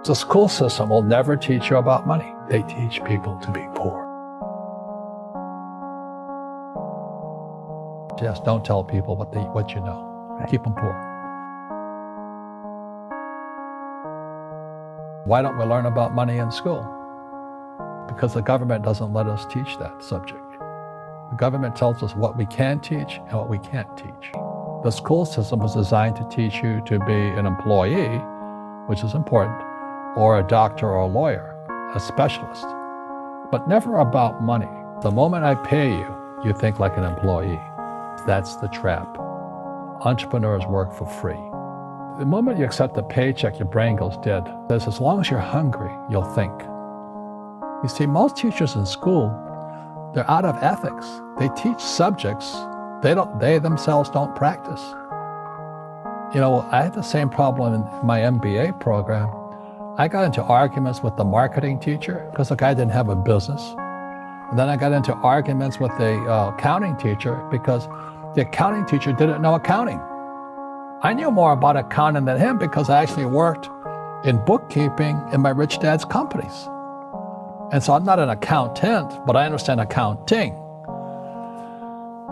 The school system will never teach you about money. They teach people to be poor. Yes, don't tell people what you know. Right. Keep them poor. Why don't we learn about money in school? Because the government doesn't let us teach that subject. The government tells us what we can teach and what we can't teach. The school system was designed to teach you to be an employee, which is important, or a doctor or a lawyer, a specialist, but never about money. The moment I pay you, you think like an employee. That's the trap. Entrepreneurs work for free. The moment you accept a paycheck, your brain goes dead. Because as long as you're hungry, you'll think. You see, most teachers in school, they're out of ethics. They teach subjects they themselves don't practice. You know, I had the same problem in my MBA program. I got into arguments with the marketing teacher because the guy didn't have a business. And then I got into arguments with the accounting teacher because the accounting teacher didn't know accounting. I knew more about accounting than him because I actually worked in bookkeeping in my rich dad's companies. And so I'm not an accountant, but I understand accounting.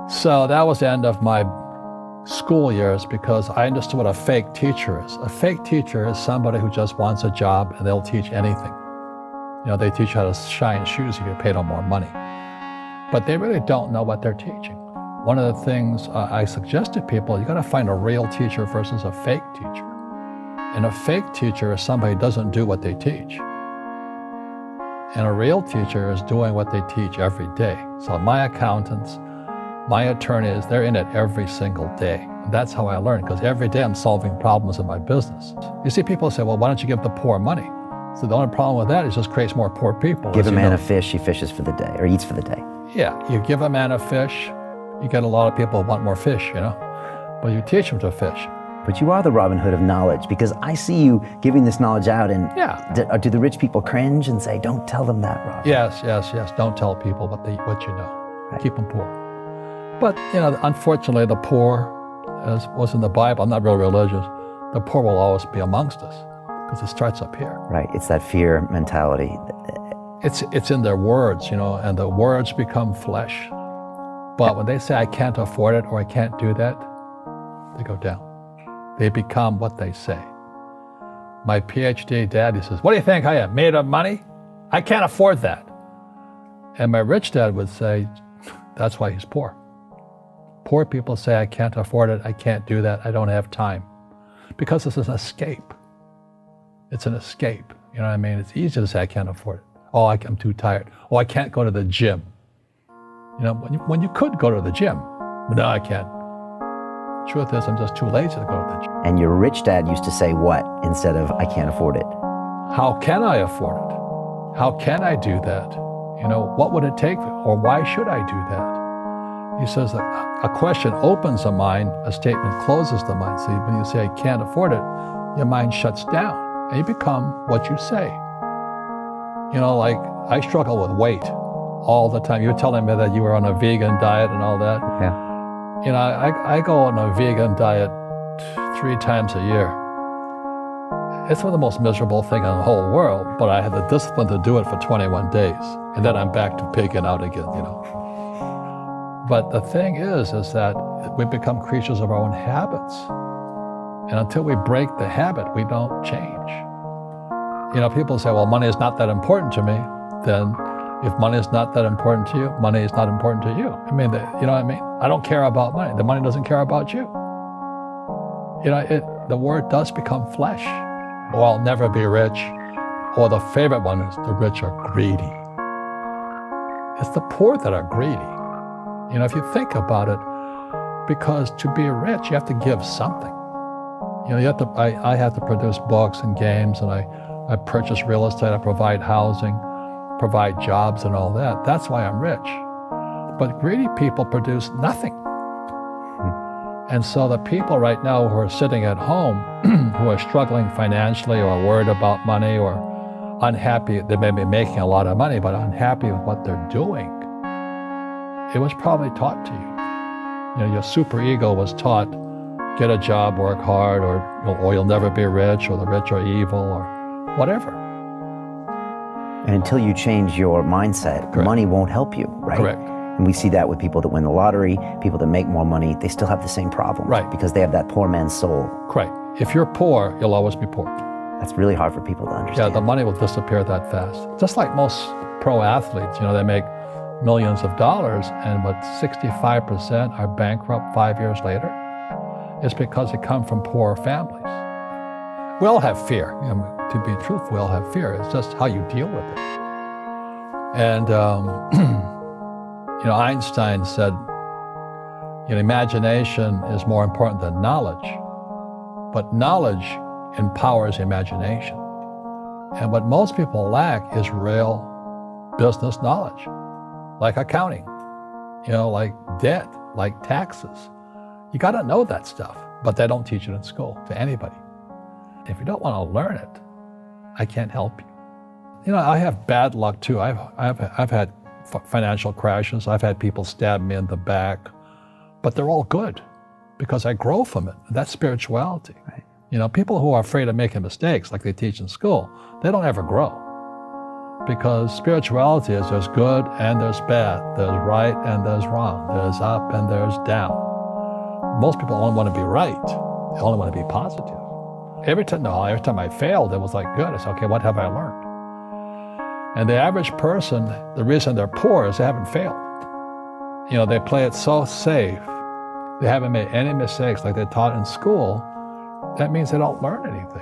So that was the end of my school years because I understood what a fake teacher is. A fake teacher is somebody who just wants a job and they'll teach anything. You know, they teach you how to shine shoes if you pay them more money. But they really don't know what they're teaching. One of the things I suggest to people, you gotta find a real teacher versus a fake teacher. And a fake teacher is somebody who doesn't do what they teach. And a real teacher is doing what they teach every day. So my accountants, my attorneys, they're in it every single day. And that's how I learn, because every day I'm solving problems in my business. You see people say, well, why don't you give the poor money? So the only problem with that is it just creates more poor people. Give a man a fish, he fishes for the day, or eats for the day. Yeah, you give a man a fish, you get a lot of people who want more fish, you know? But you teach them to fish. But you are the Robin Hood of knowledge, because I see you giving this knowledge out, and do the rich people cringe and say, don't tell them that, Robin? Yes. Don't tell people what you know. Right. Keep them poor. But, you know, unfortunately, the poor, as was in the Bible, I'm not real religious, the poor will always be amongst us, because it starts up here. Right, it's that fear mentality. It's in their words, you know, and the words become flesh. But when they say, I can't afford it, or I can't do that, they go down. They become what they say. My PhD daddy says, what do you think I am, made of money? I can't afford that. And my rich dad would say, that's why he's poor. Poor people say, I can't afford it, I can't do that, I don't have time. Because it's an escape. It's an escape, you know what I mean? It's easy to say, I can't afford it. Oh, I'm too tired. Oh, I can't go to the gym. You know, when you could go to the gym, but no, I can't. Truth is, I'm just too lazy to go to the gym. And your rich dad used to say what instead of, I can't afford it? How can I afford it? How can I do that? You know, what would it take, or why should I do that? He says that a question opens the mind, a statement closes the mind. See, when you say, I can't afford it, your mind shuts down, and you become what you say. You know, like, I struggle with weight all the time. You were telling me that you were on a vegan diet and all that. Yeah. You know, I go on a vegan diet 3 times a year. It's one of the most miserable things in the whole world, but I have the discipline to do it for 21 days. And then I'm back to pigging out again, you know. But the thing is that we become creatures of our own habits. And until we break the habit, we don't change. You know, people say, well, money is not that important to me. Then if money is not that important to you, money is not important to you. I mean, you know what I mean? I don't care about money. The money doesn't care about you. You know, the word does become flesh. Or I'll never be rich. Or the favorite one is the rich are greedy. It's the poor that are greedy. You know, if you think about it, because to be rich, you have to give something. You know, I have to produce books and games, and I purchase real estate, I provide housing, provide jobs and all that. That's why I'm rich. But greedy people produce nothing. And so the people right now who are sitting at home, who are struggling financially or worried about money or unhappy, they may be making a lot of money, but unhappy with what they're doing, it was probably taught to you. You know, your superego was taught, get a job, work hard, or you'll never be rich, or the rich are evil, or whatever. And until you change your mindset, Correct. money won't help you, right? Correct. And we see that with people that win the lottery, people that make more money, they still have the same problem. Right. Because they have that poor man's soul. Correct. If you're poor, you'll always be poor. That's really hard for people to Yeah, understand. the money will disappear that fast. Just like most pro athletes, they make millions of dollars, and 65% are bankrupt 5 years later. It's because they come from poor families. We all have fear. To be truthful, we all have fear. It's just how you deal with it. And Einstein said, imagination is more important than knowledge, but knowledge empowers imagination. And what most people lack is real business knowledge, like accounting, like debt, like taxes. You got to know that stuff, but they don't teach it in school to anybody. If you don't want to learn it, I can't help you. I have bad luck too. I've had financial crashes. I've had people stab me in the back, but they're all good because I grow from it. That's spirituality. Right. People who are afraid of making mistakes, like they teach in school, they don't ever grow. Because spirituality is there's good and there's bad, there's right and there's wrong, there's up and there's down. Most people only want to be right. They only want to be positive. Every time I failed, it was like, good. I said, okay, what have I learned? And the average person, the reason they're poor is they haven't failed. They play it so safe. They haven't made any mistakes like they taught in school. That means they don't learn anything.